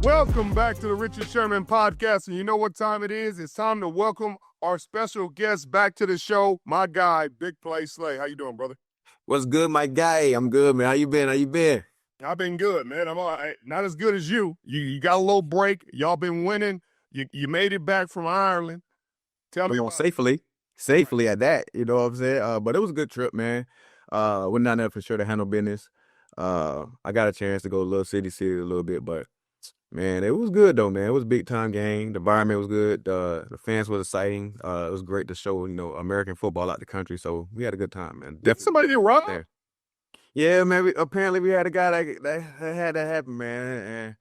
Welcome back to the Richard Sherman podcast. And you know what time it is? It's time to welcome our special guest back to the show, my guy, Big Play Slay. How you doing, brother? What's good, my guy? I'm good, man. How you been? I've been good, man. I'm all right. Not as good as you. You got a little break. Y'all been winning. You made it back from Ireland. Tell me about Safely at that. You know what I'm saying? But it was a good trip, man. Went down there for sure to handle business. I got a chance to go to Little City a little bit, but man, it was good though, man. It was a big time game. The environment was good. The fans was exciting. It was great to show, American football out the country. So we had a good time, man. Definitely. Somebody did rob? Yeah, man. Apparently we had a guy that had that happen, man. And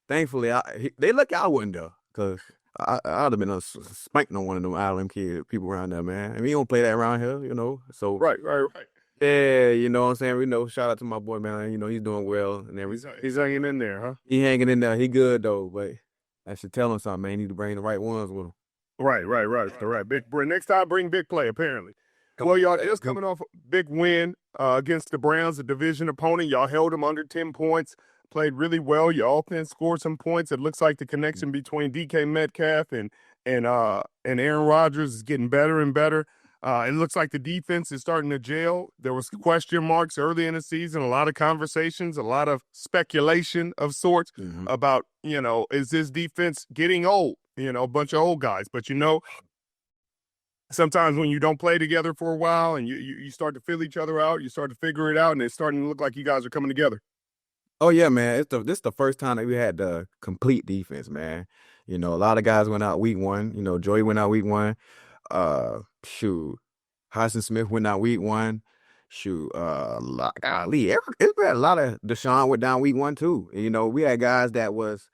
thankfully, they lucky I wasn't there, because I'd have been spanking on one of them island people around there, man. And we don't play that around here, So Right. Yeah, you know what I'm saying? Shout out to my boy, man. He's doing well and everything. He's hanging in there, huh? He hanging in there. He good though, but I should tell him something, man. He need to bring the right ones with him. Right. Next time, bring Big Play, apparently. Well, y'all just coming off a big win against the Browns, a division opponent. Y'all held them under 10 points, played really well. Your offense scored some points. It looks like the connection between DK Metcalf and Aaron Rodgers is getting better and better. It looks like the defense is starting to gel. There was question marks early in the season, a lot of conversations, a lot of speculation of sorts about, is this defense getting old? A bunch of old guys. But, sometimes when you don't play together for a while and you start to feel each other out, you start to figure it out, and it's starting to look like you guys are coming together. Oh, yeah, man. This is the first time that we had the complete defense, man. A lot of guys went out week one. Joey went out week one. Hudson Smith went down week one. Golly, it's been a lot of Deshaun went down week one too. We had guys that was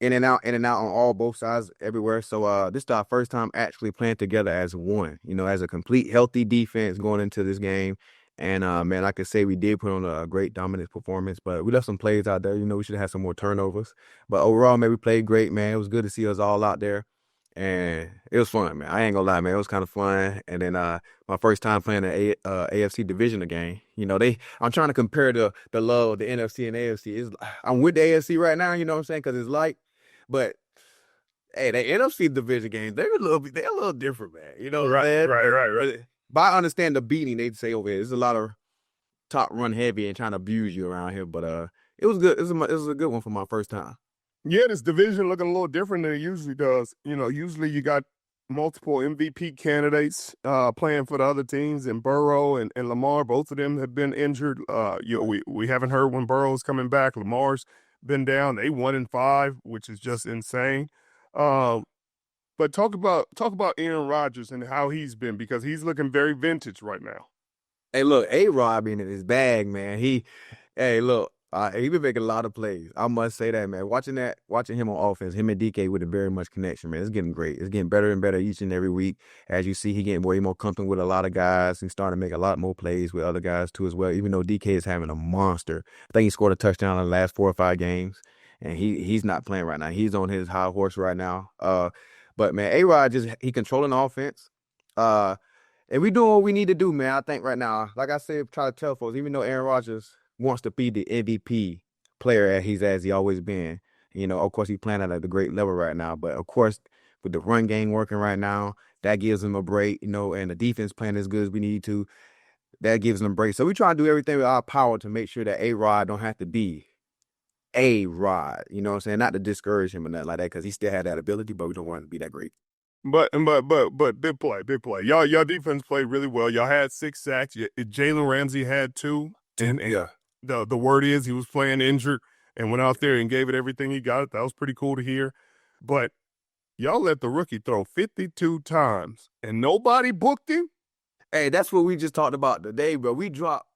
in and out on both sides everywhere. So this is our first time actually playing together as one. As a complete healthy defense going into this game. And man, like I say, we did put on a great dominant performance, but we left some plays out there. We should have had some more turnovers. But overall, man, we played great, man. It was good to see us all out there. And it was fun, man. I ain't gonna lie, man. It was kind of fun. And then my first time playing an AFC division game. I'm trying to compare the love of the NFC and AFC. I'm with the AFC right now, you know what I'm saying? Because it's like, but hey, the NFC division games, they're a little different, man. You know what I'm saying? Right. But I understand the beating they'd say over here. There's a lot of top run heavy and trying to abuse you around here. But it was good. It was a good one for my first time. Yeah, this division looking a little different than it usually does. Usually you got multiple MVP candidates playing for the other teams, and Burrow and Lamar, both of them have been injured. We haven't heard when Burrow's coming back. Lamar's been down. They 1-5, which is just insane. But talk about Aaron Rodgers and how he's been, because he's looking very vintage right now. Hey, look, A-Rod being in his bag, man. He been making a lot of plays. I must say that, man. Watching him on offense, him and DK with a very much connection, man. It's getting great. It's getting better and better each and every week. As you see, he getting way more comfortable with a lot of guys. He's starting to make a lot more plays with other guys too as well. Even though DK is having a monster. I think he scored a touchdown in the last 4 or 5 games, and he's not playing right now. He's on his high horse right now. But man, A-Rod he controlling the offense. And we doing what we need to do, man. I think right now, like I said, try to tell folks, even though Aaron Rodgers wants to be the MVP player as he always been. Of course, he's playing at a great level right now. But, of course, with the run game working right now, that gives him a break, and the defense playing as good as we need to, that gives him a break. So we try to do everything with our power to make sure that A-Rod don't have to be A-Rod, you know what I'm saying? Not to discourage him or nothing like that, because he still had that ability, but we don't want him to be that great. But big play. Y'all defense played really well. Y'all had 6 sacks. Jalen Ramsey had 2. And the word is he was playing injured and went out there and gave it everything he got. That was pretty cool to hear. But y'all let the rookie throw 52 times and nobody booked him? Hey, that's what we just talked about today, bro. We dropped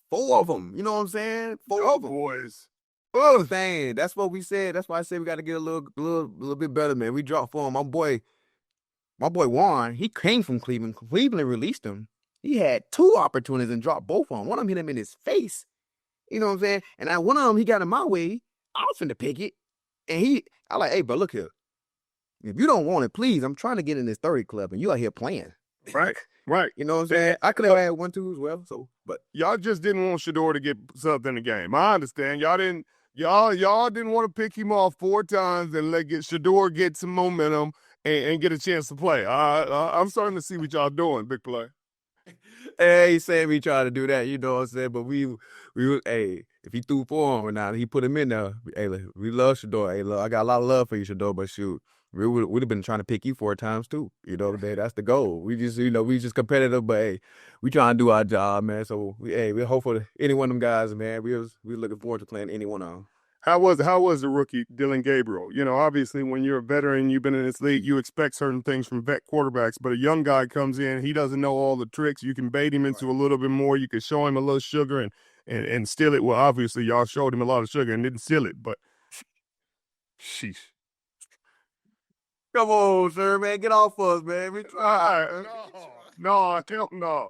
4 of them. You know what I'm saying? 4 of them. Boys. Oh, dang. That's what we said. That's why I said we got to get a little bit better, man. We dropped 4 of them. My boy Juan, he came from Cleveland. Cleveland released him. He had 2 opportunities and dropped both of them. One of them hit him in his face. You know what I'm saying? And one of them, he got in my way. I was finna pick it. And I like, hey, bro, look here. If you don't want it, please, I'm trying to get in this 30 club, and you out here playing. Right. You know what I'm saying? I could have had 1, 2 as well. So, but y'all just didn't want Shador to get subbed in the game. I understand. Y'all didn't Y'all didn't want to pick him off 4 times and let Shador get some momentum and get a chance to play. I'm starting to see what y'all doing, big play. Hey, saying we trying to do that, you know what I'm saying? But hey, if he threw 4 on or not, he put him in there. Hey, look, we love Shador. Hey, look, I got a lot of love for you, Shador, but shoot, we'd have been trying to pick you 4 times too. You know, that's the goal. We just competitive, but hey, we trying to do our job, man. So we're hopeful any one of them guys, man. We looking forward to playing any one of them. How was the rookie Dylan Gabriel? You know, obviously when you're a veteran, you've been in this league, you expect certain things from vet quarterbacks, but a young guy comes in, he doesn't know all the tricks. You can bait him into a little bit more. You can show him a little sugar and steal it. Well, obviously y'all showed him a lot of sugar and didn't steal it, but sheesh. Come on, sir, man, get off us, man. We try. No, hell no.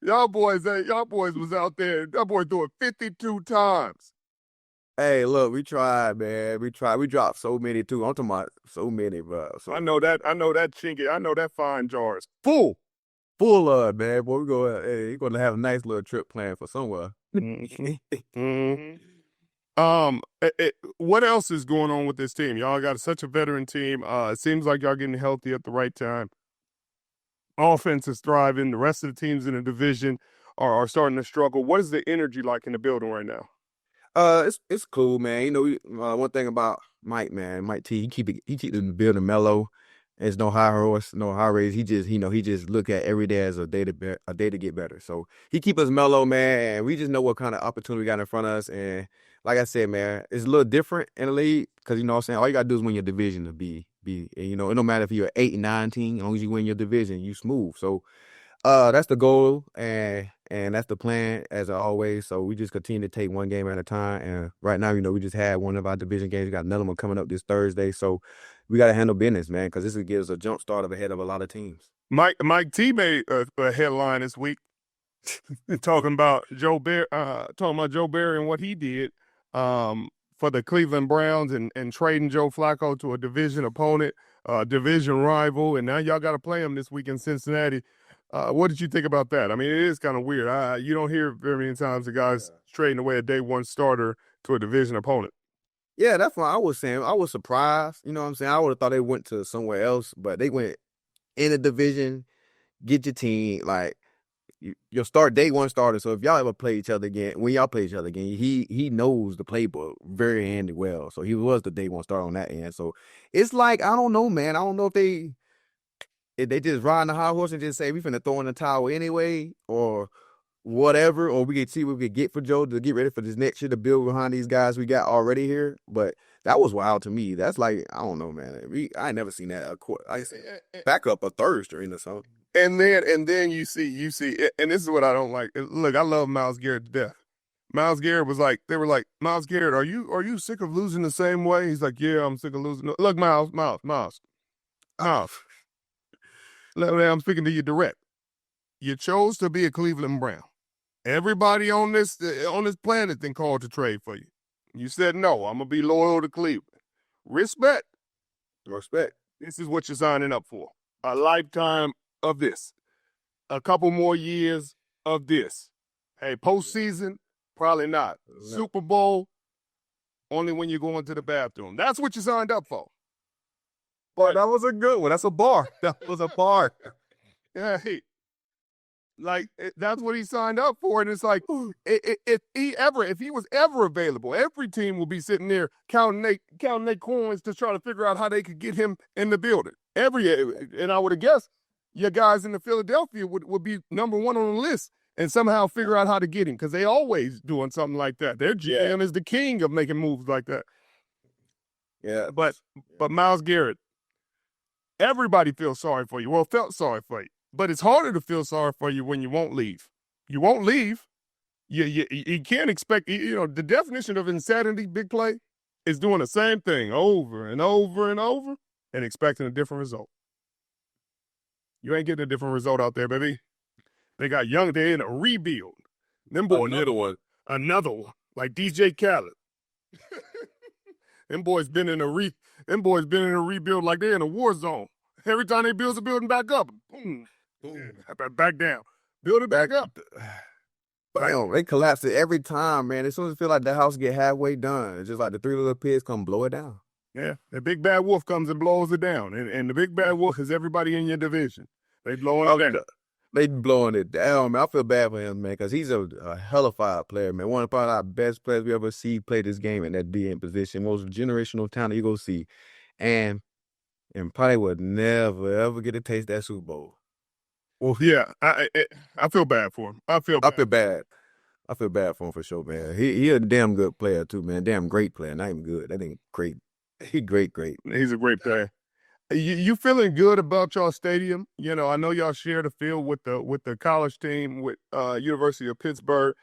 Y'all boys was out there. That boy threw it 52 times. Hey, look, we tried, man. We tried. We dropped so many too. I'm talking about so many, bro. So, I know that chinky. I know that fine jar is full. Full of it, man. Boy, you're gonna have a nice little trip planned for somewhere. Mm-hmm. What else is going on with this team? Y'all got such a veteran team. It seems like y'all getting healthy at the right time. Offense is thriving. The rest of the teams in the division are starting to struggle. What is the energy like in the building right now? It's cool, man. You know, one thing about Mike T, he keep the building mellow. There's no high horse, no high raise. He just look at every day as a day to get better. So he keep us mellow, man. And we just know what kind of opportunity we got in front of us. And like I said, man, it's a little different in the league because you know what I'm saying. All you gotta do is win your division to be. And, you know, it don't matter if you're 8 and 9 team. As long as you win your division, you smooth. So that's the goal, and that's the plan as always. So we just continue to take one game at a time. And right now, you know, we just had one of our division games. We got another one coming up this Thursday. So we got to handle business, man, because this will give us a jump start of ahead of a lot of teams. Mike T made a headline this week talking about Joe Barry and what he did for the Cleveland Browns and trading Joe Flacco to a division opponent, division rival, and now y'all got to play him this week in Cincinnati. What did you think about that? I mean, it is kind of weird. You don't hear very many times the guys trading away a day one starter to a division opponent. Yeah, that's what I was saying. I was surprised. You know what I'm saying? I would have thought they went to somewhere else, but they went in a division, get your team, like, you'll start day one starter. So if y'all ever play each other again, when y'all play each other again, he knows the playbook very handy well. So he was the day one starter on that end. So it's like, I don't know, man. I don't know if they just ride the high horse and just say we finna throw in the towel anyway, or whatever, or we can see what we could get for Joe to get ready for this next year to build behind these guys we got already here. But that was wild to me. That's like, I don't know, man. I ain't never seen that. I back up a third string or something. And then you see, and this is what I don't like. Look, I love Myles Garrett to death. Myles Garrett was like, they were like, Myles Garrett, are you sick of losing the same way? He's like, yeah, I'm sick of losing. Look, Myles. I'm speaking to you direct. You chose to be a Cleveland Brown. Everybody on this planet then called to trade for you. You said no. I'm gonna be loyal to Cleveland. Respect. This is what you're signing up for. A lifetime of this. A couple more years of this. Hey, postseason, probably not. No. Super Bowl, only when you're going to the bathroom. That's what you signed up for. But that was a good one. That's a bar. That was a bar. Yeah, like, that's what he signed up for. And it's like, if he was ever available, every team will be sitting there counting their coins to try to figure out how they could get him in the building. And I would have guessed your guys in the Philadelphia would be number one on the list and somehow figure out how to get him, because they always doing something like that. Their GM is the king of making moves like that. Yeah. But Myles Garrett, everybody feels sorry for you. Well, felt sorry for you. But it's harder to feel sorry for you when you won't leave. You won't leave. You can't expect, the definition of insanity, big play, is doing the same thing over and over and over and expecting a different result. You ain't getting a different result out there, baby. They got young, they're in a rebuild. Them boys, another one, like DJ Khaled. Them boys been in a rebuild like they're in a war zone. Every time they build a building back up, boom, back down. Build it back up. bam, they collapse it every time, man. As soon as it feel like the house get halfway done, it's just like the three little pigs come blow it down. Yeah, the big bad wolf comes and blows it down, and the big bad wolf is everybody in your division. They blowing it down. They blowing it down, man. I feel bad for him, man, because he's a hellified player, man. One of probably our best players we ever see play this game in that DN position. Most generational talent you go see. And probably would never, ever get a taste that Super Bowl. Well, yeah, I feel bad for him. I feel bad. I feel bad for him for sure, man. He a damn good player, too, man. Damn great player. Not even good. That ain't great. He great. He's a great player. You feeling good about y'all stadium? You know, I know y'all share the field with the college team with University of Pittsburgh,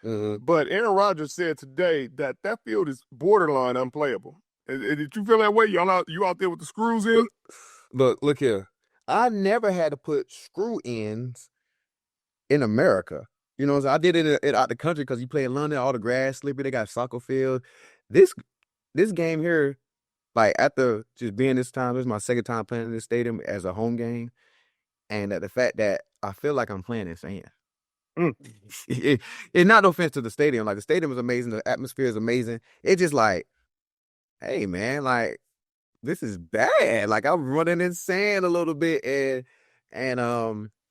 but Aaron Rodgers said today that field is borderline unplayable. Did you feel that way? You out there with the screws in? Look here. I never had to put screw ins in America. You know what I'm saying? I did it out the country because you play in London, all the grass slippery, they got soccer field. This game here, like after just being this is my second time playing in this stadium as a home game. And the fact that I feel like I'm playing in sand. It's not no offense to the stadium. Like the stadium is amazing. The atmosphere is amazing. It's just like, hey man, like this is bad. Like I'm running in sand a little bit, and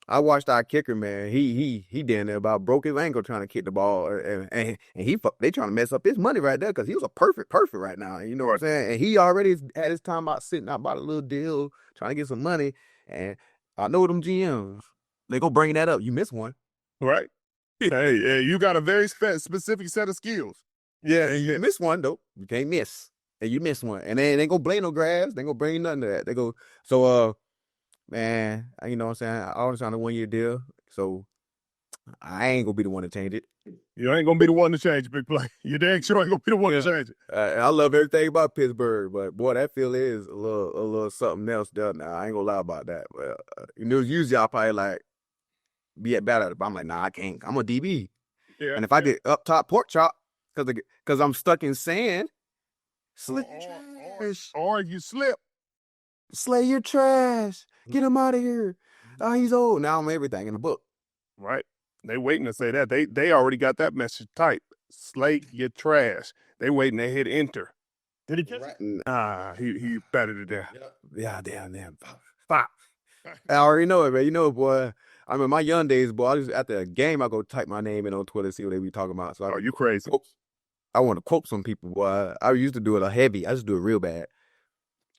I watched our kicker, man. He down there about broke his ankle trying to kick the ball, and they trying to mess up his money right there because he was a perfect right now. You know what I'm saying? And he already had his time about sitting out about a little deal trying to get some money, and I know them GMs they go bring that up. You miss one, right? Hey, you got a very specific set of skills. Yeah, and you miss one though. You can't miss. And you miss one. And they ain't gonna blame no grass. They ain't gonna bring nothing to that. They go, so man, you know what I'm saying? I always signed a 1-year deal. So I ain't gonna be the one to change it. You ain't gonna be the one to change it, big play. You dang sure ain't gonna be the one to change it. I love everything about Pittsburgh, but boy, that field is a little something else there now. I ain't gonna lie about that. Well, usually I'll probably like be at bad at it, but I'm like, nah, I can't. I'm a DB. Yeah, and if I get up top pork chop, because I'm stuck in sand, slay your trash. Or you slip. Slay your trash. Get him out of here. Oh, he's old. Now I'm everything in the book. Right. They waiting to say that. They already got that message typed. Slay your trash. They waiting. They hit enter. Did he catch it? He batted it down. Yeah, damn. Pop. I already know it, man. You know, boy. I mean, my young days, boy, I just after a game, I go type my name in on Twitter, see what they be talking about. So you crazy. I want to quote some people, boy. I used to do it heavy. I just do it real bad.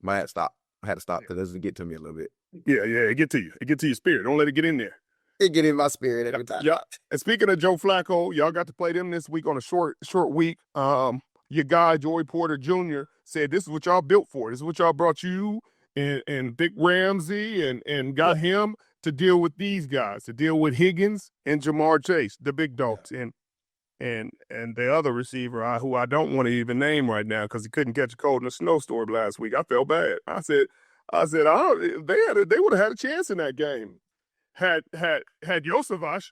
I had to stop because it doesn't get to me a little bit. Yeah, it get to you. It get to your spirit. Don't let it get in there. It get in my spirit every time. Yeah. And speaking of Joe Flacco, y'all got to play them this week on a short week. Your guy, Joey Porter Jr., said this is what y'all built for. This is what y'all brought you and Big Ramsey and got him to deal with these guys, to deal with Higgins and Jamar Chase, the big dogs, and the other receiver who I don't want to even name right now because he couldn't catch a cold in a snowstorm last week. I felt bad. I said, they would have had a chance in that game had Josevich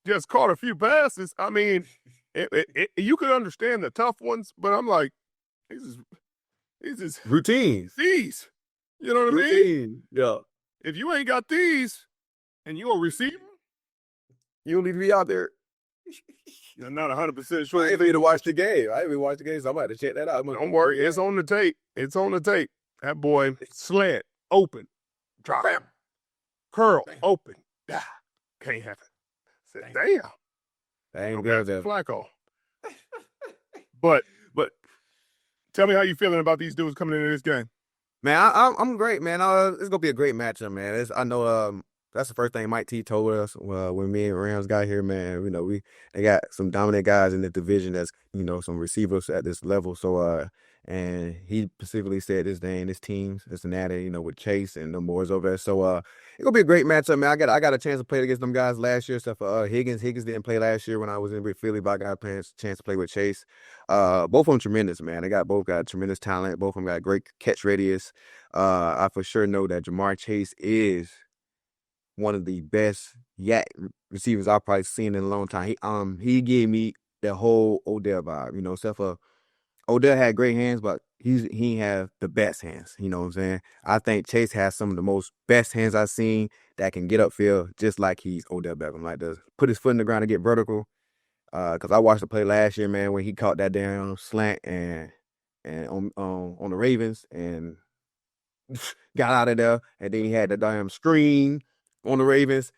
just caught a few passes. I mean, you could understand the tough ones, but I'm like, these is routines. These, you know what I mean? Yeah. If you ain't got these and you're a receiver, you don't need to be out there. You're not 100% sure. I ain't need to watch the game. I ain't even watch the game, so I'm about to check that out. Don't worry, it's on the tape. It's on the tape. That boy slant, open, drop, bam, curl, open. Can't have it. Said, damn. That ain't good. Flacco. But tell me how you feeling about these dudes coming into this game. Man, I'm great, man. It's gonna be a great matchup, man. I know that's the first thing Mike T told us when me and Rams got here, man. You know, they got some dominant guys in the division that's, you know, some receivers at this level. So and he specifically said this team, Cincinnati, you know, with Chase and the boys over there. So it's gonna be a great matchup, man. I got a chance to play against them guys last year, except for Higgins. Higgins didn't play last year when I was in Philly, but I got a chance to play with Chase. Both of them tremendous, man. Both got tremendous talent. Both of them got great catch radius. I for sure know that Jamar Chase is one of the best receivers I've probably seen in a long time. He gave me the whole Odell vibe, you know, except for Odell had great hands, but he have the best hands. You know what I'm saying? I think Chase has some of the most best hands I've seen that can get upfield just like he's Odell Beckham. Like to put his foot in the ground and get vertical. Because I watched the play last year, man, when he caught that damn slant and on the Ravens and got out of there, and then he had the damn screen on the Ravens,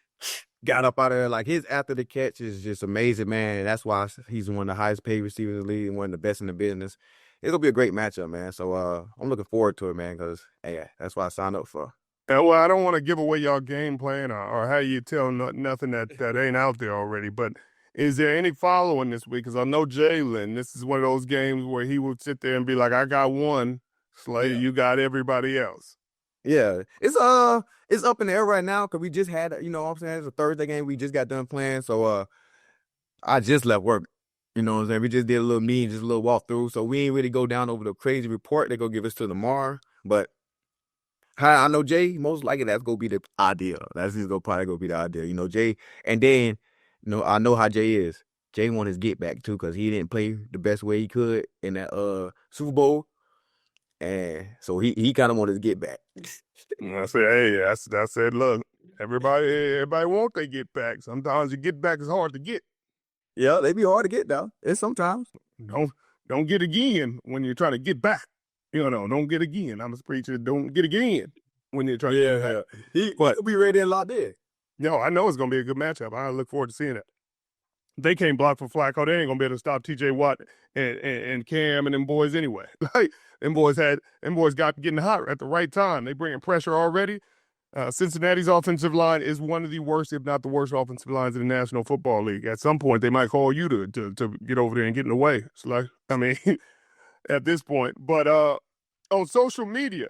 got up out of there. Like his after the catch is just amazing, man. And that's why he's one of the highest paid receivers in the league and one of the best in the business. It's gonna be a great matchup, man. So I'm looking forward to it, man, because hey, that's what I signed up for. Well, I don't want to give away y'all game plan or how you tell nothing that ain't out there already, but is there any following this week? Because I know Jalen, this is one of those games where he would sit there and be like, I got one, Slay, you got everybody else. Yeah, it's up in the air right now because we just had, you know what I'm saying, it's a Thursday game. We just got done playing, so I just left work. You know what I'm saying? We just did a little meeting, just a little walkthrough. So we ain't really go down over the crazy report they're gonna give us to tomorrow. But I know Jay, most likely that's gonna be the idea. That's just probably gonna be the idea. You know, Jay, and then I know how Jay is. Jay want his get back too, because he didn't play the best way he could in that Super Bowl. And so he kind of want his get back. And I said, hey, I said, look, everybody want they get back. Sometimes your get back is hard to get. Yeah, they be hard to get though. It's sometimes. Don't get again when you're trying to get back. You know, don't get again. I'm a preacher. Don't get again when you're trying to get back. He'll be ready and locked in. No, I know it's going to be a good matchup. I look forward to seeing it. They can't block for Flacco. They ain't going to be able to stop T.J. Watt and Cam and them boys anyway. Like, them boys got getting hot at the right time. They bringing pressure already. Cincinnati's offensive line is one of the worst, if not the worst, offensive lines in the National Football League. At some point, they might call you to get over there and get in the way. It's like, I mean, at this point. But on social media,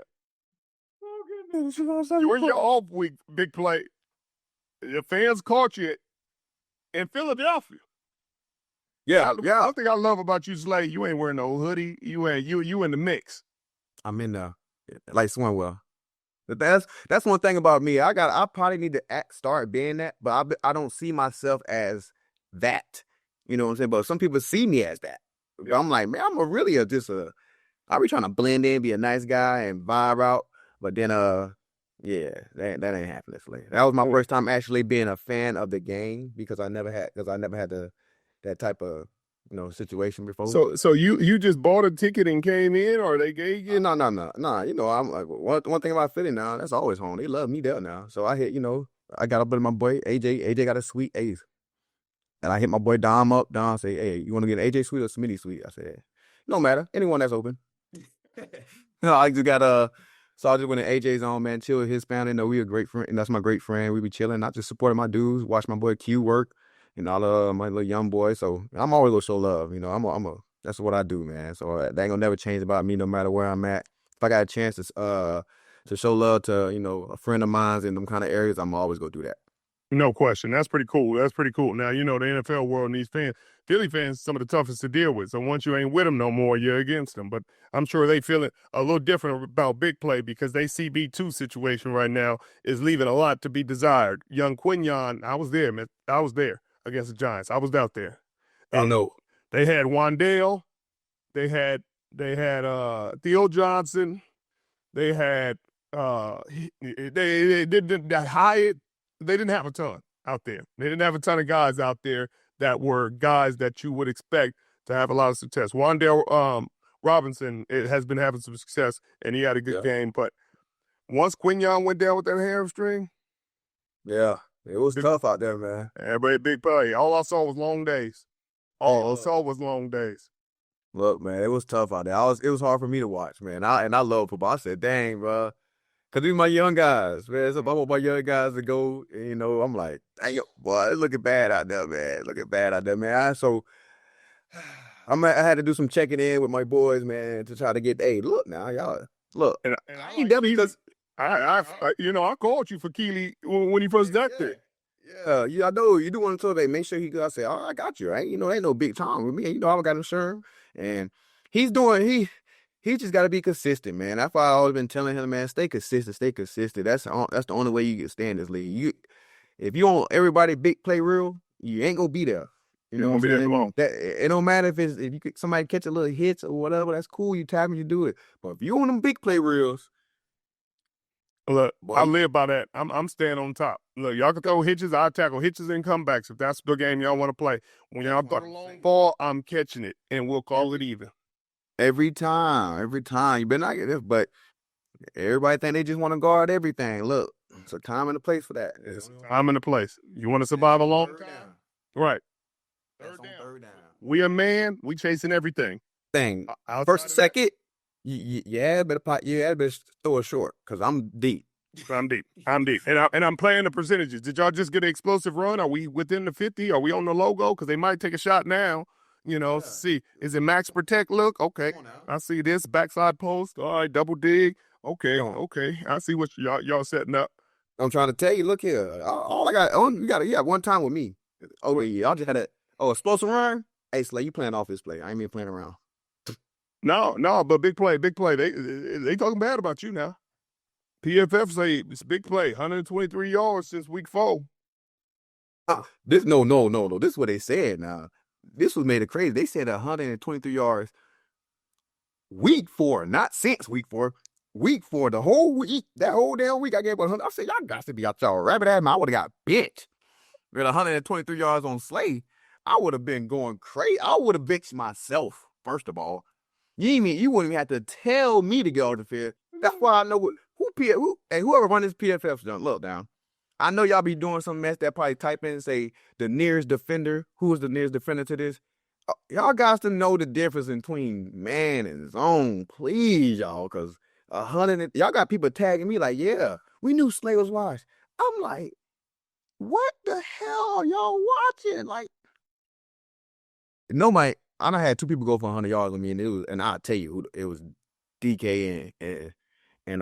during your off week, big play, the fans caught you in Philadelphia. Yeah. One thing I love about you, Slay, you ain't wearing no hoodie. You in the mix. I'm in there, like Swanwell. That's one thing about me. I probably need to start being that, but I don't see myself as that. You know what I'm saying? But some people see me as that. Yeah. I'm like, man, I'm I be trying to blend in, be a nice guy and vibe out. But then, yeah, that ain't happening. That was my first time actually being a fan of the game because I never had that type of situation before. So you just bought a ticket and came in, or they gave you? No. You know, I'm like one thing about Philly now. That's always home. They love me there now. So I hit. I got up with my boy AJ. AJ got a sweet A's, and I hit my boy Dom up. Dom say, "Hey, you want to get an AJ suite or Smitty suite?" I said, "No matter. Anyone that's open." I just got So I just went to AJ's on, man, chill with his family. We a great friend, and that's my great friend. We be chilling. I just supported my dudes, watch my boy Q work, and all my little young boy. So I'm always gonna show love. That's what I do, man. So that ain't gonna never change about me, no matter where I'm at. If I got a chance to show love to a friend of mine in them kind of areas, I'm always gonna do that. No question. That's pretty cool. Now, the NFL world needs fans. Philly fans, some of the toughest to deal with. So once you ain't with them no more, you're against them. But I'm sure they feel it a little different about big play because they CB2 situation right now is leaving a lot to be desired. Young Quinyon, I was there, man. I was there against the Giants. I was out there. I know. They had Wandale. They had Theo Johnson. They had they didn't Hyatt. They didn't have a ton out there. They didn't have a ton of guys out there that were guys that you would expect to have a lot of success. Wandale Robinson has been having some success, and he had a good game. But once Quinyon went down with that hamstring, it was tough out there, man. Everybody big play. All I saw was long days. All I saw was long days. Look, man, it was tough out there. It was hard for me to watch, man. I love football. I said, dang, bro. Because these my young guys, man. So I want my young guys to go, I'm like, dang, boy, it's looking bad out there, man. I had to do some checking in with my boys, man, to try to get, hey, look now, y'all, look. And I ain't never because I called you for Keely when he first got there. Yeah, I know. You do want to tell them, make sure he go. I say, oh, I got you, right? Ain't no big time with me. I got him Sherman. And he just got to be consistent, man. That's why I always been telling him, man, stay consistent. That's the only way you can stay in this league. If you want everybody big play real, you ain't gonna be there. You know what I'm saying? It don't matter if somebody catch a little hits or whatever. That's cool. You tap and you do it. But if you want them big play reels, Look, Boy, I live by that. I'm staying on top. Look, y'all can throw hitches. I tackle hitches and comebacks if that's the game y'all want to play. When y'all throw the long ball, I'm catching it, and we'll call it even. every time. You better not get this, but everybody think they just want to guard everything. Look, it's a time and a place for that. I'm in the place. You want to survive a long time? Right. Third down. We a man. We chasing everything. Thing. Outside First, of that- second, better throw it short because I'm deep. I'm deep. And I'm playing the percentages. Did y'all just get an explosive run? Are we within the 50? Are we on the logo? Because they might take a shot now. See, is it max protect look? Okay. I see this backside post. All right, double dig. Okay. I see what y'all setting up. I'm trying to tell you, look here. All I got, you got one time with me. Oh, yeah, I just had explosive run. Hey, Slay, you playing off this play. I ain't even playing around. No, but big play. They talking bad about you now. PFF say it's big play, 123 yards since week 4. This no. This is what they said now. This was made it crazy. They said 123 yards week 4, not since week 4. Week 4, the whole week, that whole damn week, I gave 100. I said, y'all got to be out y'all rabbit ass. I would have got bit. With 123 yards on Slay, I would have been going crazy. I would have bitched myself, first of all. You wouldn't even have to tell me to get off the field. That's why I know whoever run this PFF done. Look down. I know y'all be doing some mess that probably type in and say the nearest defender. Who is the nearest defender to this? Y'all guys to know the difference between man and zone, please, y'all, because 100. Y'all got people tagging me like, yeah, we knew Slay was washed. I'm like, what the hell are y'all watching? Like, nobody. I done had 2 people go for 100 yards with me, and I'll tell you, it was DK and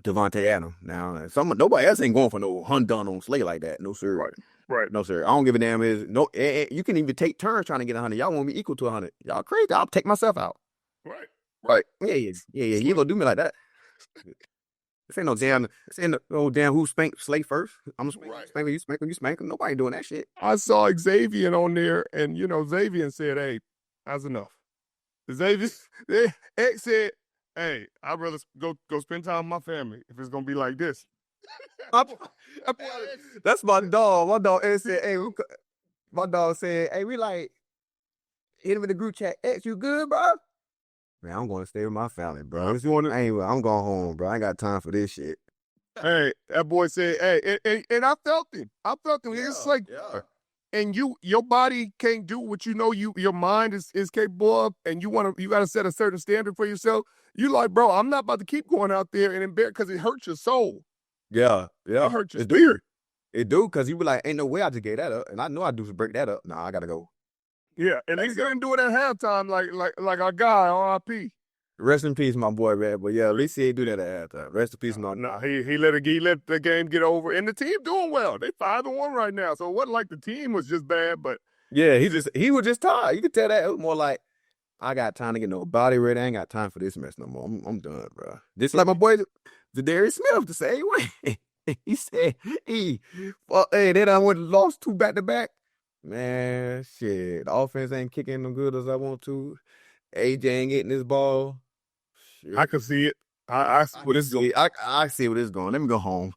Devontae Adams. Now, nobody else ain't going for no hunt done on Slay like that. No sir. Right. No sir. I don't give a damn. You can even take turns trying to get 100. Y'all want me equal to 100. Y'all crazy. I'll take myself out. Right. Yeah. You gonna do me like that? This ain't no damn who spanked Slay first. I'm spanking you, spank him. Nobody doing that shit. I saw Xavier on there, and Xavier said, "Hey, that's enough." Xavier, X said, "Hey, I'd rather go spend time with my family if it's gonna be like this." That's my dog. My dog said, "Hey," my dog said, "Hey, we like hit him in the group chat. X, you good, bro?" Man, I'm going to stay with my family, bro. I'm going home, bro. I ain't got time for this shit. Hey, that boy said, "Hey," and I felt him. It's like, and your body can't do what your mind is capable of, and you got to set a certain standard for yourself. You like, bro, I'm not about to keep going out there and embarrass because it hurts your soul. Yeah. It hurts your spirit. It do, because you be like, ain't no way I just gave that up, and I know I do to break that up. Nah, I gotta go. Yeah, and they couldn't do it at halftime like our guy, R.I.P. Rest in peace, my boy, man. But yeah, at least he ain't do that at halftime. Rest in peace, man. No, he let the game get over, and the team doing well. They 5-1 right now, so it wasn't like the team was just bad, but yeah, he was just tired. You could tell that. It was more like, I got time to get no body ready. I ain't got time for this mess no more. I'm done, bro. Just like my boy, the Darius Smith, the same way. He said, hey, they done lost 2 back-to-back. Man, shit. The offense ain't kicking as good as I want to. AJ ain't getting this ball. Shit. I can see it. I see where this is going. I see where this is going. Let me go home.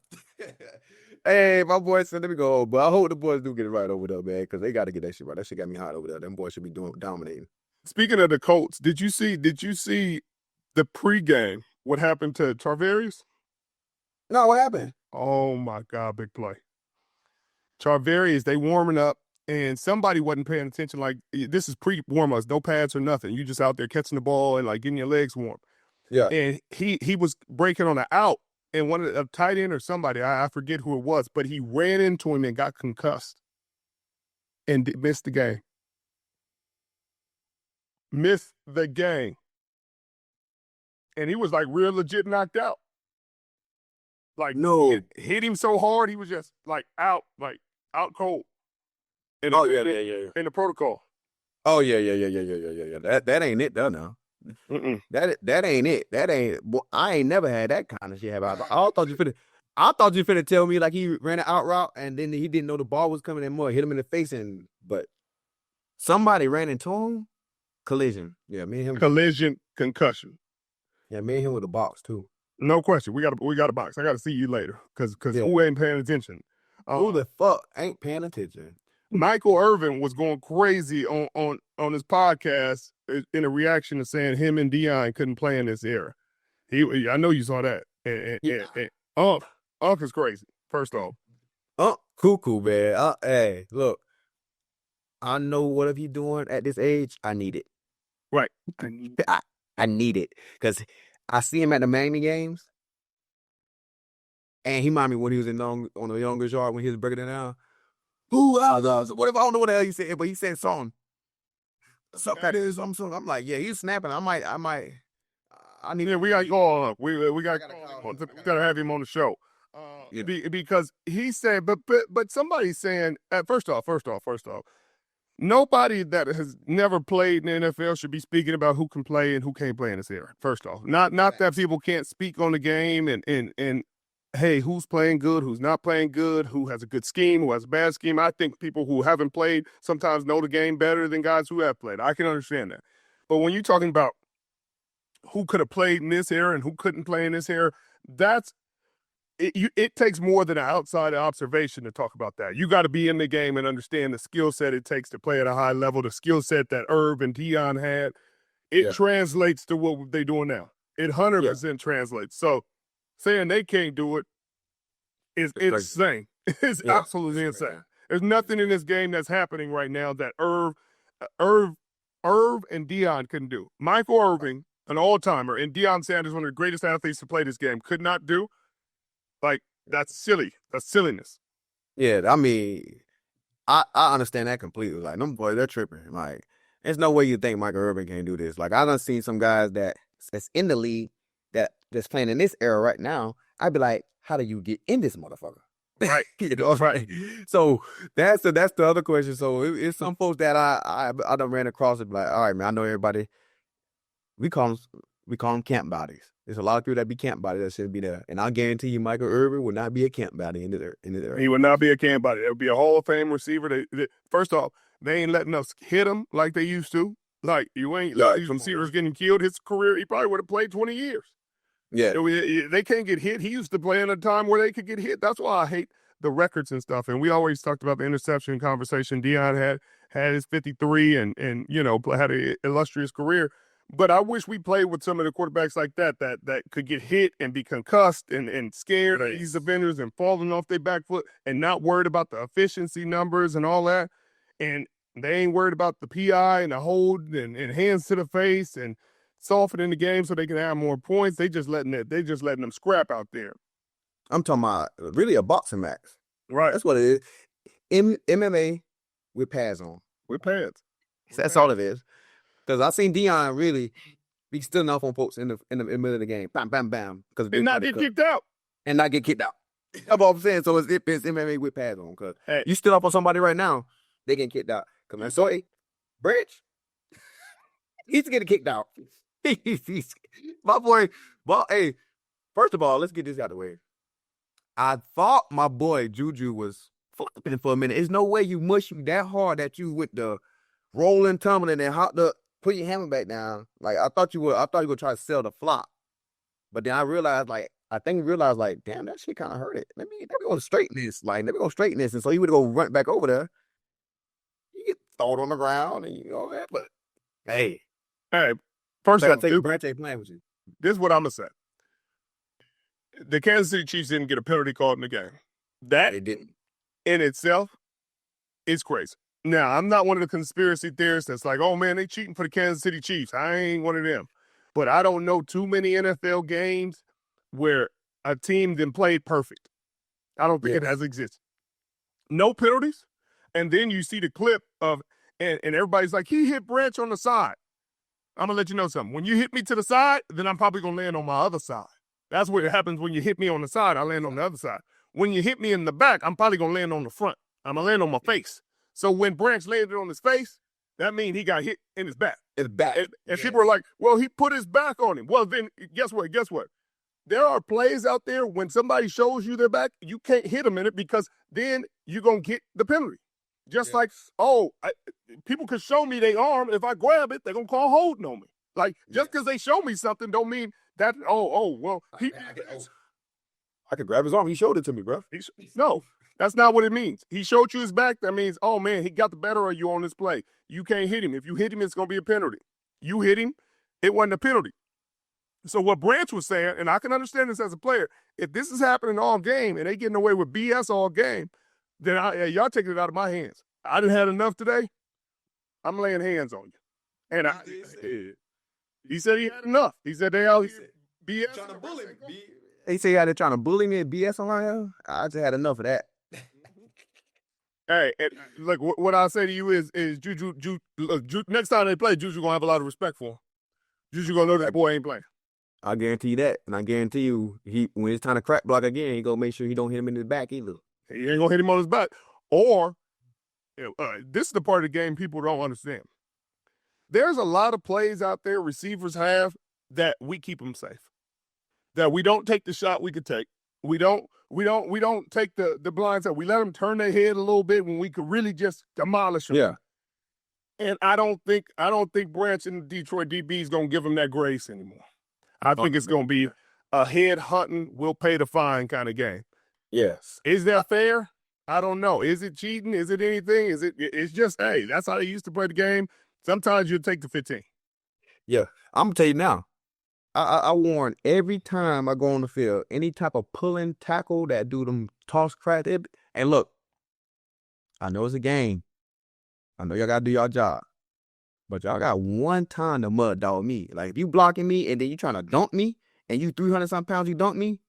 Hey, my boy said, let me go home. But I hope the boys do get it right over there, man, because they got to get that shit right. That shit got me hot over there. Them boys should be dominating. Speaking of the Colts, did you see the pregame? What happened to Tarvarius? No, what happened? Oh my God, big play. Tarvarius, they warming up, and somebody wasn't paying attention. Like, this is pre-warm-ups, no pads or nothing. You just out there catching the ball and like getting your legs warm. Yeah. And he was breaking on an out, and one of the tight end or somebody, I forget who it was, but he ran into him and got concussed and missed the game. Missed the game. And he was like real legit knocked out. Like, no, it hit him so hard, he was just like out cold. In the protocol. Oh yeah. That ain't it though now. That ain't it. That ain't. Boy, I ain't never had that kind of shit happen. I thought you finna tell me like he ran an out route and then he didn't know the ball was coming and more hit him in the face but somebody ran into him. Collision. Yeah, me and him. Collision, concussion. Yeah, me and him with a box too. No question. We got a box. I got to see you later because who ain't paying attention? Who the fuck ain't paying attention? Michael Irvin was going crazy on his podcast in a reaction to saying him and Deion couldn't play in this era. I know you saw that. And Unc is crazy. First off, cuckoo, man. Hey, look, I know whatever he's doing at this age, I need it. Right. I need it because I see him at the Miami games, and he remind me when he was on the youngest yard when he was breaking it down. What if I don't know what the hell he said, but he said something. Something that is something. I'm like, yeah, he's snapping. I need. Yeah, we got to call him. We got to have him on the show. Because he said, but somebody's saying, first off, nobody that has never played in the NFL should be speaking about who can play and who can't play in this era. First off, not that people can't speak on the game and hey, who's playing good, who's not playing good, who has a good scheme, who has a bad scheme. I think people who haven't played sometimes know the game better than guys who have played. I can understand that. But when you're talking about who could have played in this era and who couldn't play in this era, it takes more than an outside observation to talk about that. You got to be in the game and understand the skill set it takes to play at a high level, the skill set that Irv and Deion had. It translates to what they're doing now. It 100% translates. So saying they can't do it is insane. It's absolutely insane. There's nothing in this game that's happening right now that Irv and Deion couldn't do. Michael Irving, an all-timer, and Deion Sanders, one of the greatest athletes to play this game, could not do. Like, that's silly. That's silliness. Yeah, I mean, I understand that completely. Like, them boys, they're tripping. Like, there's no way you think Michael Irvin can't do this. Like, I done seen some guys that's in the league that's playing in this era right now. I'd be like, how do you get in this motherfucker? Right. You know, right. So that's the other question. So it's some folks that I done ran across it like, all right, man, I know everybody. We call them camp bodies. There's a lot of people that be camp bodies that shouldn't be there. And I guarantee you Michael Irvin would not be a camp body in there. He would not be a camp body. It would be a Hall of Fame receiver. First off, they ain't letting us hit him like they used to. Like, you ain't some receivers getting killed. His career, he probably would have played 20 years. Yeah. They can't get hit. He used to play in a time where they could get hit. That's why I hate the records and stuff. And we always talked about the interception conversation. Deion had his 53 and you know, had an illustrious career. But I wish we played with some of the quarterbacks like that could get hit and be concussed and scared of these offenders and falling off their back foot and not worried about the efficiency numbers and all that. And they ain't worried about the PI and the hold and hands to the face and softening the game so they can have more points. They just letting them scrap out there. I'm talking about really a boxing match. Right. That's what it is. MMA with pads on. With pads. That's all it is. Because I seen Deion really be stood off on folks in the middle of the game. Bam, bam, bam. And not get kicked out. And not get kicked out. That's all I'm saying. So it's MMA with pads on. Because you stood up on somebody right now, they getting kicked out. Because man, so Branch, he's getting kicked out. My boy, well, hey, first of all, let's get this out of the way. I thought my boy Juju was flipping for a minute. There's no way you mush you that hard that you with the rolling, tumbling, and put your hammer back down. Like I thought you were try to sell the flop. But then I realized, damn, that shit kind of hurt it. Let me go straighten this. And so he would go run back over there. You get thrown on the ground and you know that. But hey, first of all, Branch ain't playing with you. This is what I'm gonna say. The Kansas City Chiefs didn't get a penalty called in the game. That they didn't. In itself is crazy. Now, I'm not one of the conspiracy theorists that's like, oh, man, they cheating for the Kansas City Chiefs. I ain't one of them. But I don't know too many NFL games where a team then played perfect. I don't think it has existed. No penalties. And then you see the clip of, and everybody's like, he hit Branch on the side. I'm going to let you know something. When you hit me to the side, then I'm probably going to land on my other side. That's what happens when you hit me on the side. I land on the other side. When you hit me in the back, I'm probably going to land on the front. I'm going to land on my face. So when Branch landed on his face, that means he got hit in his back. His back. And people are like, well, he put his back on him. Well, then guess what? There are plays out there when somebody shows you their back, you can't hit them in it because then you're going to get the penalty. Just like, people could show me their arm. If I grab it, they're going to call holding on me. Like, just because they show me something don't mean Well, I could grab his arm. He showed it to me, bro. no, that's not what it means. He showed you his back. That means, oh man, he got the better of you on this play. You can't hit him. If you hit him, it's gonna be a penalty. You hit him, it wasn't a penalty. So what Branch was saying, and I can understand this as a player, if this is happening all game and they getting away with BS all game, then y'all taking it out of my hands. I didn't have enough today. I'm laying hands on you. And he said he had enough. He said they out here BS. Trying to bully me. He said they're trying to bully me and BS on here. I just had enough of that. Hey, look, what I say to you is Juju, next time they play, Juju gonna have a lot of respect for him. Juju gonna know that boy ain't playing. I guarantee you that, and I guarantee you, when it's time to crack block again, he gonna make sure he don't hit him in the back either. He ain't gonna hit him on his back. Or this is the part of the game people don't understand. There's a lot of plays out there receivers have that we keep them safe. That we don't take the shot we could take. We don't take the blind side. We let them turn their head a little bit when we could really just demolish them. Yeah. And I don't think Branch and the Detroit DB is gonna give them that grace anymore. I think it's gonna be a head hunting, we'll pay the fine kind of game. Yes. Is that fair? I don't know. Is it cheating? Is it anything? It's just, hey, that's how they used to play the game. Sometimes you'll take the 15. Yeah. I'm gonna tell you now. I warn every time I go on the field, any type of pulling tackle that do them toss crack. And look, I know it's a game. I know y'all gotta do y'all job. But y'all got one time to mud dog me. Like if you blocking me and then you trying to dunk me and you 300-something pounds, you dunk me,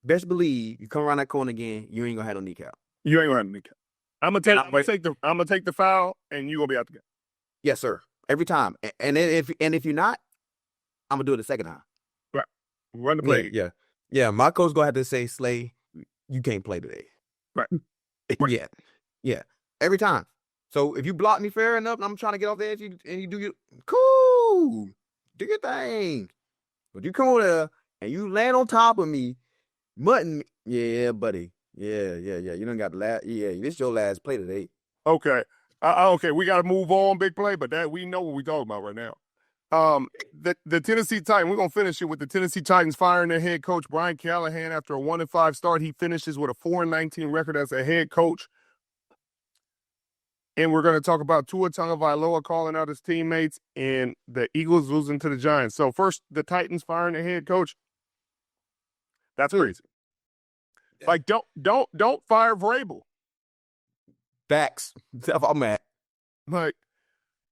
best believe you come around that corner again, you ain't gonna have no kneecap. You ain't gonna have no kneecap. I'm gonna take the foul and you gonna be out the game. Yes, sir. Every time. And if you're not, I'm gonna do it the second time. Right. Run the play. Yeah. My coach gonna have to say, Slay, you can't play today. Right. Yeah. Every time. So if you block me fair enough and I'm trying to get off the edge and you do your cool, do your thing. But you come over there and you land on top of me, mutton, yeah, buddy. Yeah. You done got the last, this your last play today. Okay. Okay, we got to move on, big play, but that we know what we're talking about right now. The Tennessee Titans, we're going to finish it with the Tennessee Titans firing their head coach, Brian Callahan, after a 1-5 start. He finishes with a 4-19 record as a head coach. And we're going to talk about Tua Tagovailoa calling out his teammates and the Eagles losing to the Giants. So first, the Titans firing their head coach. That's crazy. Like, don't fire Vrabel. Facts. I'm mad. Like,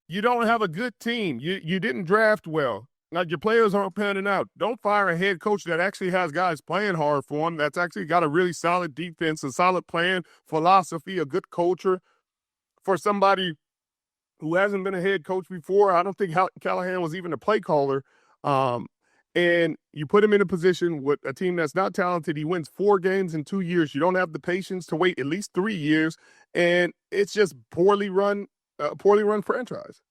you don't have a good team. You didn't draft well. Like, your players aren't panning out. Don't fire a head coach that actually has guys playing hard for him, that's actually got a really solid defense, a solid plan, philosophy, a good culture. For somebody who hasn't been a head coach before, I don't think Callahan was even a play caller. And you put him in a position with a team that's not talented. He wins 4 games in 2 years. You don't have the patience to wait at least 3 years, and it's just poorly run franchise.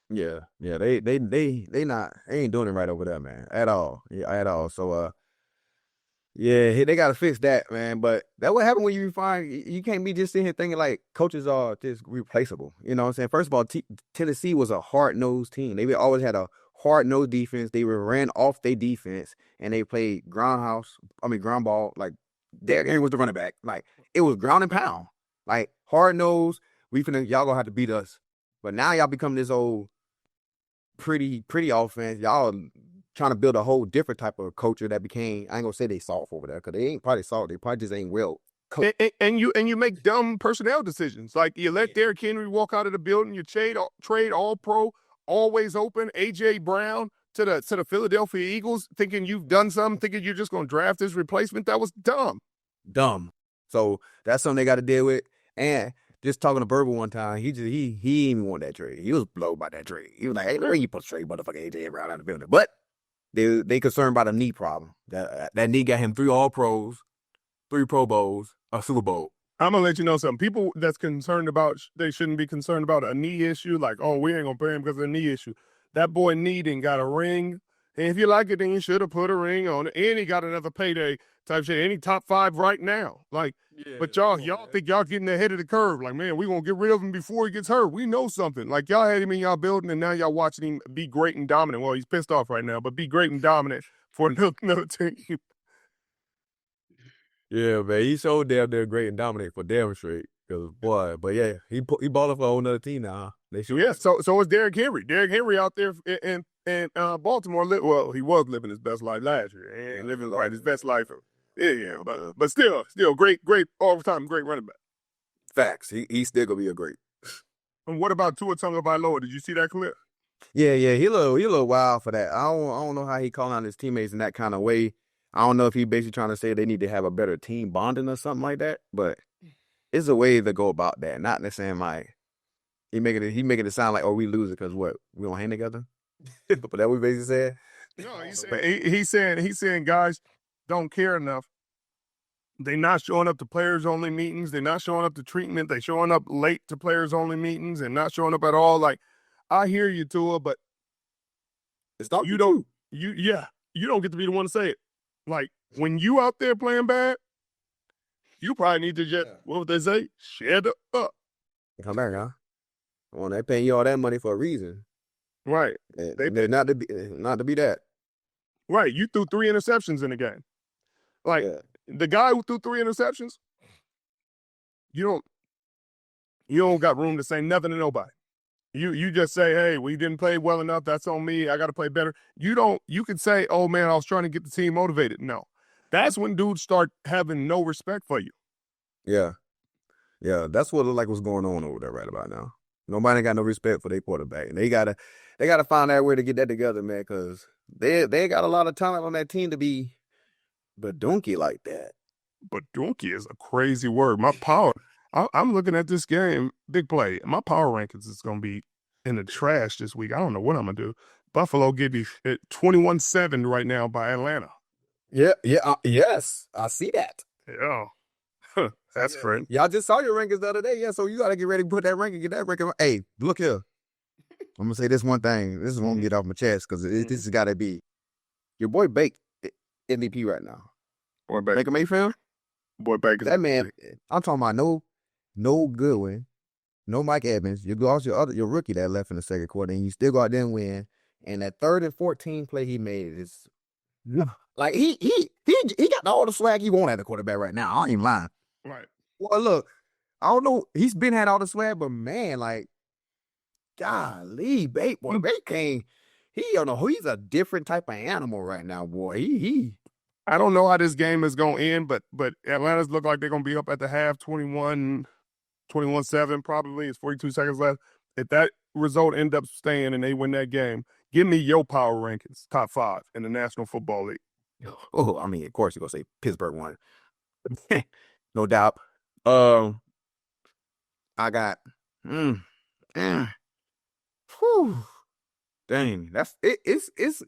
Yeah. They ain't doing it right over there, man, at all. Yeah, at all. So yeah, they gotta fix that, man. But that what happened when you find you can't be just sitting here thinking like coaches are just replaceable. You know what I'm saying? First of all, Tennessee was a hard-nosed team. They always had a hard-nosed defense. They were ran off their defense, and they played ground ball. Like, Derrick Henry was the running back. Like, it was ground and pound. Like, hard-nosed, y'all gonna have to beat us. But now y'all become this old pretty offense. Y'all trying to build a whole different type of culture that became, I ain't gonna say they soft over there, because they ain't probably soft. They probably just ain't well. And you make dumb personnel decisions. Like, you let Derrick Henry walk out of the building, you trade all-pro, always open, A.J. Brown to the Philadelphia Eagles, thinking you've done something, thinking you're just going to draft this replacement. That was dumb. So that's something they got to deal with. And just talking to Burble one time, he didn't even want that trade. He was blown by that trade. He was like, hey, where you supposed to trade motherfucker A.J. Brown out of the building? But they concerned about a knee problem. That knee got him 3 All-Pros, 3 Pro Bowls, a Super Bowl. I'm going to let you know something. People that's concerned about, they shouldn't be concerned about a knee issue. Like, oh, we ain't going to pay him because of a knee issue. That boy knee done got a ring. And if you like it, then you should have put a ring on it. And he got another payday type shit. And he top 5 right now. Like, but y'all think y'all getting ahead of the curve. Like, man, we gonna get rid of him before he gets hurt. We know something. Like, y'all had him in y'all building, and now y'all watching him be great and dominant. Well, he's pissed off right now, but be great and dominant for another team. Yeah, man, he's so damn great and dominant for damn straight. Cause boy, but yeah, he balling for a whole nother team now. Huh? They should. Yeah, so is Derrick Henry. Derrick Henry out there in Baltimore. Well, he was living his best life last year. He ain't living his best life. Yeah, but still great all the time, great running back. Facts. He's still gonna be a great. And what about Tua Tagovailoa? Did you see that clip? Yeah, he a little wild for that. I don't know how he calling out his teammates in that kind of way. I don't know if he basically trying to say they need to have a better team bonding or something like that, but it's a way to go about that. Not in the same like he making it sound like, oh, we lose it because what, we don't hang together. But that what we basically said. No, he's saying guys don't care enough. They're not showing up to players only meetings. They're not showing up to treatment. They're showing up late to players only meetings and not showing up at all. Like, I hear you, Tua, but it's not you don't get to be the one to say it. Like, when you out there playing bad, you probably need to just, what would they say? Shut up. Come back, huh? Well, they paying you all that money for a reason. Right. They're not to be that. Right. You threw 3 interceptions in the game. Like, the guy who threw 3 interceptions, you don't got room to say nothing to nobody. You just say, hey, we didn't play well enough. That's on me. I got to play better. You could say, oh, man, I was trying to get the team motivated. No. That's when dudes start having no respect for you. Yeah. Yeah, that's what what's going on over there right about now. Nobody got no respect for their quarterback. And they gotta find that way to get that together, man, because they got a lot of talent on that team to be badunky like that. Badunky is a crazy word. I'm looking at this game, big play. My power rankings is going to be in the trash this week. I don't know what I'm going to do. Buffalo give you 21-7 right now by Atlanta. Yeah, yes, I see that. Yeah. That's great. Y'all just saw your rankings the other day. Yeah, so you got to get ready to put that ranking, get that ranking. Hey, look here. I'm going to say this one thing. This is going to get off my chest because this has got to be your boy Bake MVP right now. Boy Baker. Baker Mayfield? Boy Baker. That man, I'm talking about no Goodwin, no Mike Evans. You lost your rookie that left in the second quarter, and you still go out there and win. And that 3rd and 14 play he made is like he got all the swag he want at the quarterback right now. I ain't even lying. Right. Well, look, I don't know. He's been had all the swag, but man, like, golly, Bake came. He don't know. He's a different type of animal right now, boy. He. I don't know how this game is going to end, but Atlanta's look like they're going to be up at the half, 21-7 probably. It's 42 seconds left. If that result ends up staying and they win that game, give me your power rankings, top 5 in the National Football League. Oh, I mean, of course you're going to say Pittsburgh won. No doubt. I got whew. Dang, that's it. It's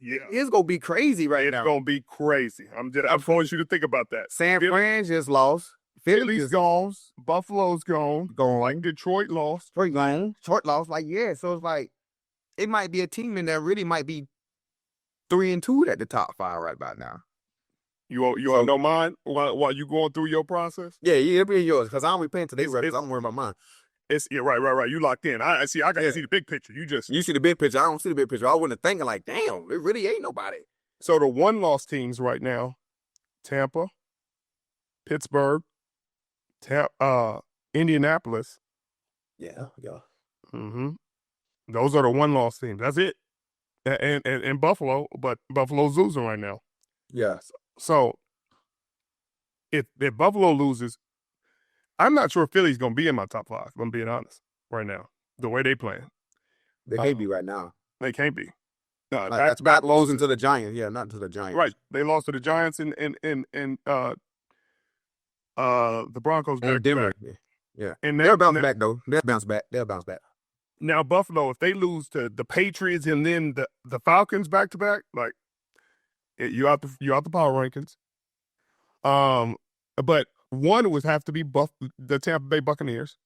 gonna be crazy right now. It's gonna be crazy. I want you to think about that. San Fran just lost. Philly's gone. Buffalo's gone. Like Detroit lost. Detroit lost. Like, yeah. So it's like it might be a team in there really might be 3-2 at the top 5 right about now. You have no mind while you going through your process? Yeah, it'll be yours because I don't be paying today's records. I don't worry about mine. Right. You locked in. I see. I got to see the big picture. You see the big picture. I don't see the big picture. I wasn't thinking like, damn, it really ain't nobody. So the 1-loss teams right now, Tampa, Pittsburgh, Indianapolis. Yeah. Mm-hmm. Those are the 1-loss teams. That's it. And Buffalo, but Buffalo's losing right now. Yeah. So if Buffalo loses, I'm not sure Philly's going to be in my top 5, if I'm being honest, right now, the way they playing. They can't be right now. They can't be. That's about losing to the Giants. Yeah, not to the Giants. Right. They lost to the Giants and the Broncos. And Denver. Yeah. And they'll bounce back, though. They'll bounce back. Now, Buffalo, if they lose to the Patriots and then the Falcons back-to-back, like, you out the power rankings. But one would have to be the Tampa Bay Buccaneers.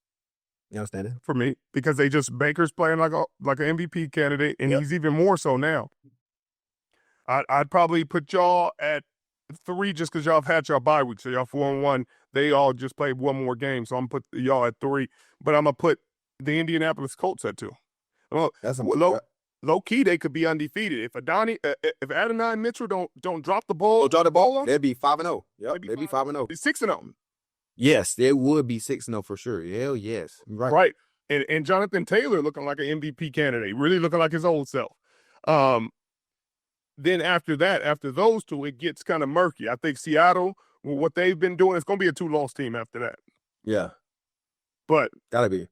You understand it? For me, because Baker's playing like an MVP candidate, and he's even more so now. I'd probably put y'all at 3 just because y'all have had y'all bye week. So y'all 4-1. They all just played one more game. So I'm going to put y'all at 3. But I'm going to put the Indianapolis Colts at 2. Well, low key, they could be undefeated. If Adonai Mitchell don't drop the ball, they'd be 5-0. Yep, they'd be 5-0. Be 6-0. Yes, they would be 6-0 for sure. Hell yes. Right. And Jonathan Taylor looking like an MVP candidate, really looking like his old self. Then after that, after those two, it gets kind of murky. I think Seattle, what they've been doing, it's going to be a 2-loss team after that. Yeah. But gotta be.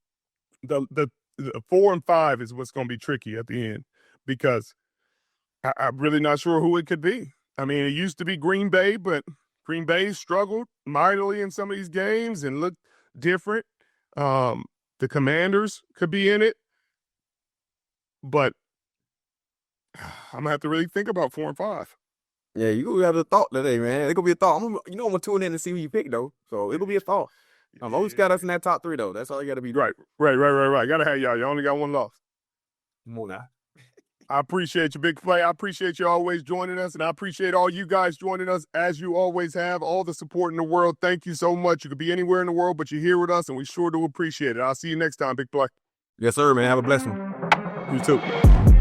The 4 and 5 is what's going to be tricky at the end because I'm really not sure who it could be. I mean, it used to be Green Bay, but Green Bay struggled mightily in some of these games and looked different. The Commanders could be in it, but I'm gonna have to really think about 4 and 5. Yeah, you gonna have a thought today, man. It's gonna be a thought. I'm gonna tune in and see who you pick though. So it'll be a thought. I'm always got us in that top 3 though. That's all you gotta be. Right. Gotta have y'all. You only got one loss. Come on now. I appreciate you, Big Play. I appreciate you always joining us, and I appreciate all you guys joining us as you always have. All the support in the world. Thank you so much. You could be anywhere in the world, but you're here with us, and we sure do appreciate it. I'll see you next time, Big Play. Yes, sir, man. Have a blessed one. You too.